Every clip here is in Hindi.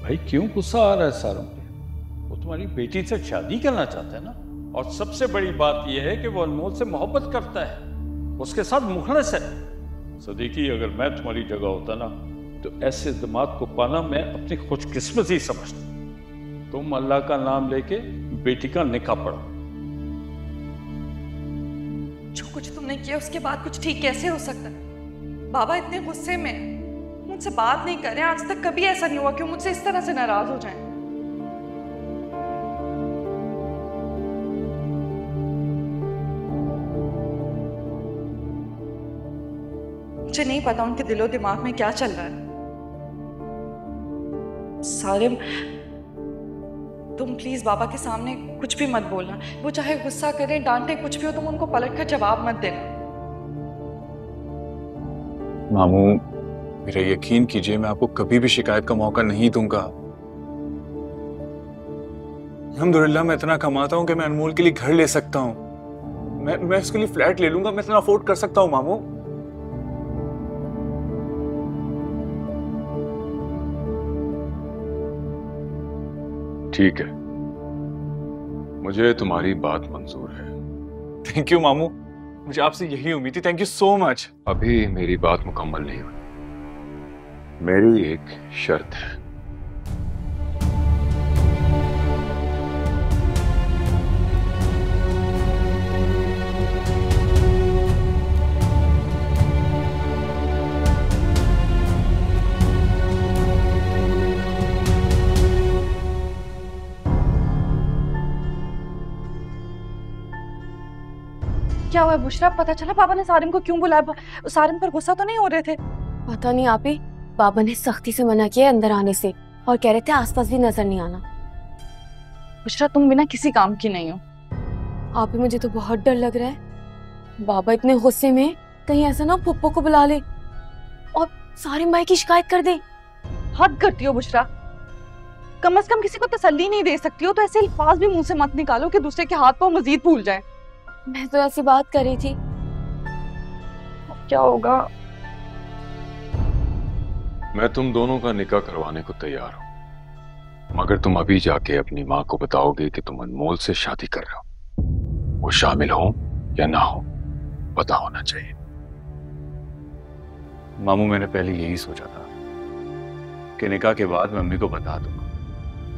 भाई क्यों गुस्सा आ रहा है सारों पे? वो तुम्हारी बेटी से शादी करना चाहता है ना, और सबसे बड़ी बात यह है कि वो अनमोल से मोहब्बत करता है, उसके साथ मुखलिस है। सदीकी, अगर मैं तुम्हारी जगह होता ना तो ऐसे दिमाग को पाना मैं अपनी खुशकिस्मती समझता। तुम अल्लाह का नाम लेके बेटी का निकाह पढ़ो। जो कुछ तुमने किया उसके बाद कुछ ठीक कैसे हो सकता है? बाबा इतने गुस्से में मुझसे बात नहीं कर रहे। आज तक कभी ऐसा नहीं हुआ कि वो मुझसे इस तरह से नाराज हो जाएं। मुझे नहीं पता उनके दिलो दिमाग में क्या चल रहा है। सारिम, तुम प्लीज बाबा के सामने कुछ भी मत बोलना। वो चाहे गुस्सा करें, डांटे, कुछ भी हो, तुम उनको पलटकर जवाब मत देना। मामू, मेरा यकीन कीजिए, मैं आपको कभी भी शिकायत का मौका नहीं दूंगा। अल्हम्दुलिल्लाह मैं इतना कमाता हूं कि मैं अनमोल के लिए घर ले सकता हूं। मैं उसके लिए फ्लैट ले लूंगा, मैं इतना अफोर्ड कर सकता हूं मामू। ठीक है, मुझे तुम्हारी बात मंजूर है। थैंक यू मामू, मुझे आपसे यही उम्मीद थी। Thank you so much. अभी मेरी बात मुकम्मल नहीं हुई। मेरी एक शर्त है। क्या हुआ बुशरा? पता चला पापा ने सारिम को क्यों बुलाया? सारिम पर गुस्सा तो नहीं हो रहे थे? पता नहीं आपी, बाबा ने सख्ती से मना किया अंदर आने से और कह रहे थे आसपास भी नजर नहीं आना। बुशरा, तुम बिना किसी काम की नहीं हो। आपी, मुझे तो बहुत डर लग रहा है। बाबा इतने गुस्से में, कहीं ऐसा ना पप्पो को बुला ले और सारिम भाई की शिकायत कर दे। हद करती हो बुशरा। कम से कम किसी को तसल्ली नहीं दे सकती हो तो ऐसे अल्फाज भी मुंह से मत निकालो कि दूसरे के हाथ पांव मजीद भूल जाए। मैं तो ऐसी बात कर रही थी। क्या होगा? मैं तुम दोनों का निकाह करवाने को तैयार हूं, मगर तुम अभी जाके अपनी माँ को बताओगे कि तुम अनमोल से शादी कर रहे हो। वो शामिल हो या ना हो, पता होना चाहिए। मामू, मैंने पहले यही सोचा था कि निकाह के बाद मैं मम्मी को बता दूंगा,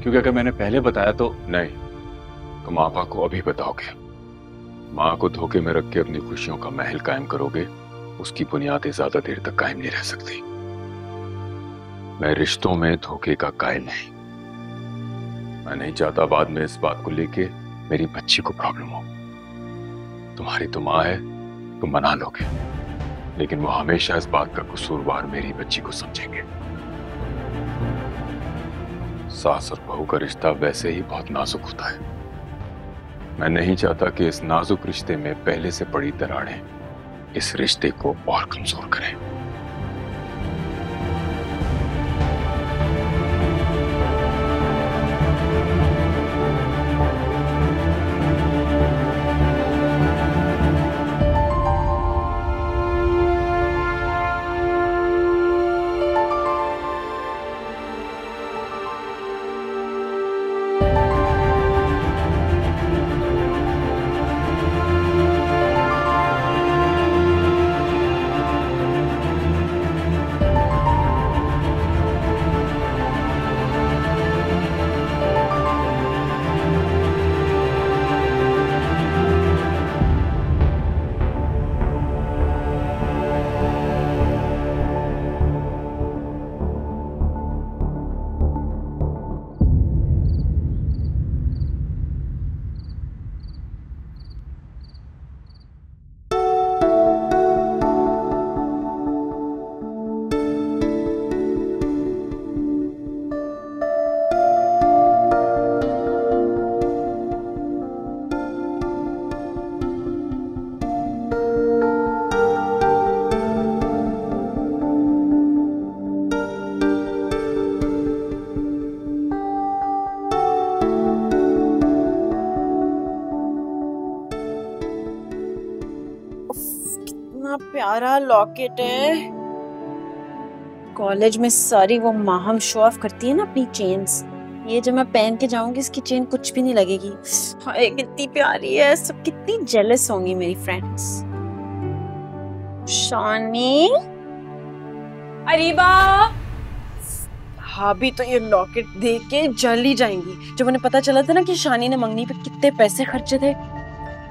क्योंकि अगर मैंने पहले बताया तो। नहीं, तुम आपा को अभी बताओगे। माँ को धोखे में रख के अपनी खुशियों का महल कायम करोगे, उसकी बुनियादें ज्यादा देर तक कायम नहीं रह सकती। मैं रिश्तों में धोखे का कायल नहीं। मैं नहीं चाहता बाद में इस बात को लेके मेरी बच्ची को प्रॉब्लम हो। तुम्हारी तो माँ है, तुम मना लोगे, लेकिन वो हमेशा इस बात का कसूरवार मेरी बच्ची को समझेंगे। सास और बहू का रिश्ता वैसे ही बहुत नाजुक होता है। मैं नहीं चाहता कि इस नाजुक रिश्ते में पहले से पड़ी दरारें इस रिश्ते को और कमजोर करें। प्यारा लॉकेट है। कॉलेज में सारी वो माहम शो ऑफ करती है ना अपनी चेन्स, ये जब मैं पहन के जाऊंगी इसकी चेन कुछ भी नहीं लगेगी। हाय कितनी प्यारी है, सब कितनी जेलस होंगी मेरी फ्रेंड्स। शानी, अरीबा, भाभी तो ये लॉकेट देख के जल ही जाएंगी। जब उन्हें पता चला था ना कि शानी ने मंगनी पे कितने पैसे खर्चे थे,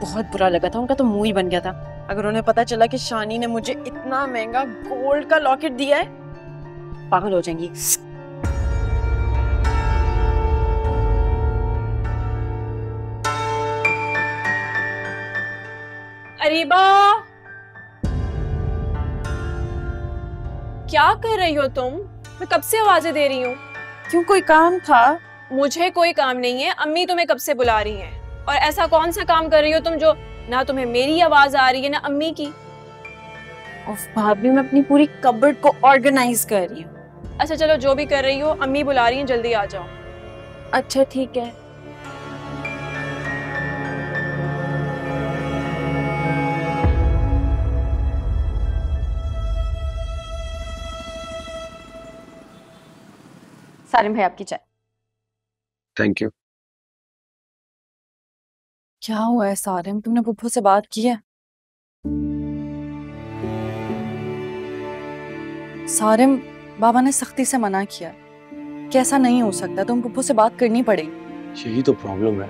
बहुत बुरा लगा था, उनका तो मुंह ही बन गया था। अगर उन्हें पता चला कि शानी ने मुझे इतना महंगा गोल्ड का लॉकेट दिया है, पागल हो जाएंगी। अरीबा, क्या कर रही हो तुम? मैं कब से आवाजें दे रही हूँ। क्यों, कोई काम था? मुझे कोई काम नहीं है, अम्मी तुम्हें कब से बुला रही हैं। और ऐसा कौन सा काम कर रही हो तुम जो ना तुम्हें मेरी आवाज आ रही है ना अम्मी की? उफ भाभी, मैं अपनी पूरी कबर्ड को ऑर्गेनाइज कर रही हूँ। अच्छा चलो, जो भी कर रही हो, अम्मी बुला रही हैं, जल्दी आ जाओ। अच्छा ठीक है। सारिम भाई, आपकी चाय। Thank you. क्या हुआ है सारिम, तुमने पुप्पो से बात की है? सारिम, बाबा ने सख्ती से मना किया कि ऐसा नहीं हो सकता, तुम पुप्पो से बात करनी पड़ेगी। यही तो प्रॉब्लम है।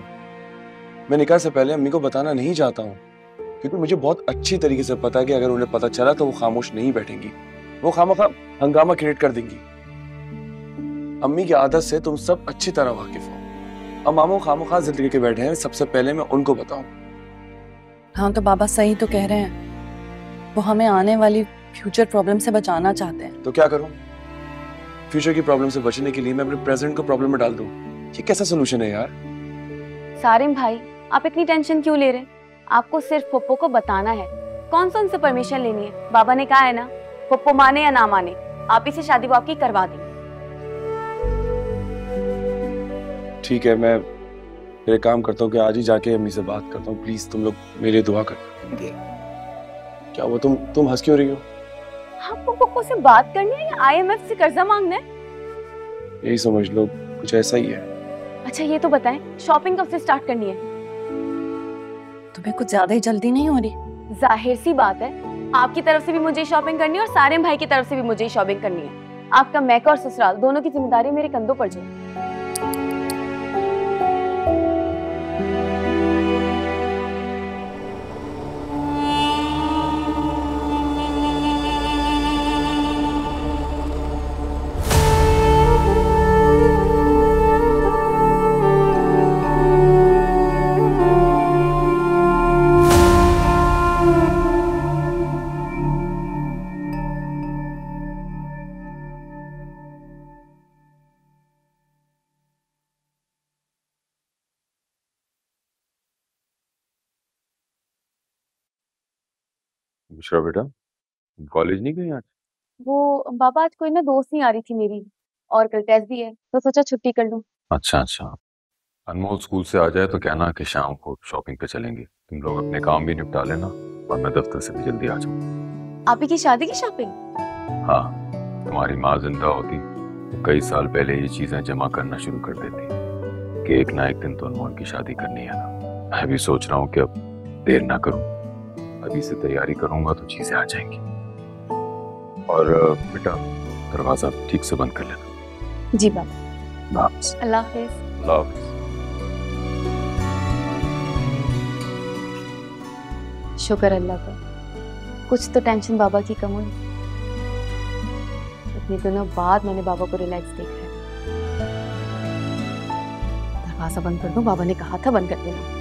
मैं निकाह से पहले अम्मी को बताना नहीं चाहता हूँ, क्योंकि मुझे बहुत अच्छी तरीके से पता है कि अगर उन्हें पता चला तो वो खामोश नहीं बैठेंगी, वो खामखा हंगामा क्रिएट कर देंगी। अम्मी की आदत से तुम सब अच्छी तरह वाकिफ हो। अब मामू खामखा जिद लेके बैठे हैं, सबसे पहले मैं उनको बताऊं। हाँ तो बाबा सही तो कह रहे हैं, वो हमें आने वाली फ्यूचर प्रॉब्लम से बचाना चाहते हैं। तो क्या करूं? फ्यूचर की प्रॉब्लम से बचने के लिए मैं अपने प्रेजेंट को प्रॉब्लम में डाल दूं? ये कैसा सोल्यूशन है यार? सारिम भाई, आप इतनी टेंशन क्यों ले रहे हैं? आपको सिर्फ पप्पो को बताना है। कौन सा उनसे परमिशन लेनी है? बाबा ने कहा है ना, पप्पो माने या ना माने, आप ही से शादी वो आपकी करवा दें। ठीक है, मैं फिर एक काम करता हूँ कि आज ही जाके अम्मी से बात करता हूँ। प्लीज तुम लोग मेरे लिए दुआ करना। क्या वो तुम हंस क्यों रही हो? आपको पप्पो से बात करनी है या IMF से कर्जा मांगना है? यही समझ लो, कुछ ऐसा ही है। अच्छा ये तो बताएं, शॉपिंग कब से स्टार्ट करनी है? तुम्हें कुछ ज्यादा ही जल्दी नहीं हो रही? जाहिर सी बात है, आपकी तरफ से भी मुझे शॉपिंग करनी है और सारिम भाई की तरफ से भी मुझे शॉपिंग करनी है। आपका मैका और ससुराल दोनों की जिम्मेदारी मेरे कंधों पर जो। बुशरा बेटा, कॉलेज नहीं गई आज? वो बाबा, आज कोई ना दोस्त नहीं आ रही थी मेरी, और कल टेस्ट भी है, तो सोचा छुट्टी कर लूं। अच्छा अच्छा, अनमोल स्कूल से आ जाए तो कहना कि शाम को शॉपिंग पे चलेंगे। तुम लोग अपने काम भी निपटा लेना और मैं दफ्तर से भी जल्दी आ जाऊँ। आप ही की शादी की शॉपिंग? हाँ, तुम्हारी माँ जिंदा होती तो कई साल पहले ये चीजें जमा करना शुरू कर देती कि एक ना एक दिन तो अनमोल की शादी करनी है ना। मैं भी सोच रहा हूँ कि अब देर ना करूँ, अभी से तैयारी करूंगा तो चीजें आ जाएंगी। और बेटा, दरवाजा ठीक से बंद कर लेना। जी बाबा। अल्लाह हाफिज। अल्लाह हाफिज। शुक्र अल्लाह का, कुछ तो टेंशन बाबा की कम हुई। इतने दिनों बाद मैंने बाबा को रिलैक्स देखा है। दरवाजा बंद कर दो, बाबा ने कहा था बंद कर देना।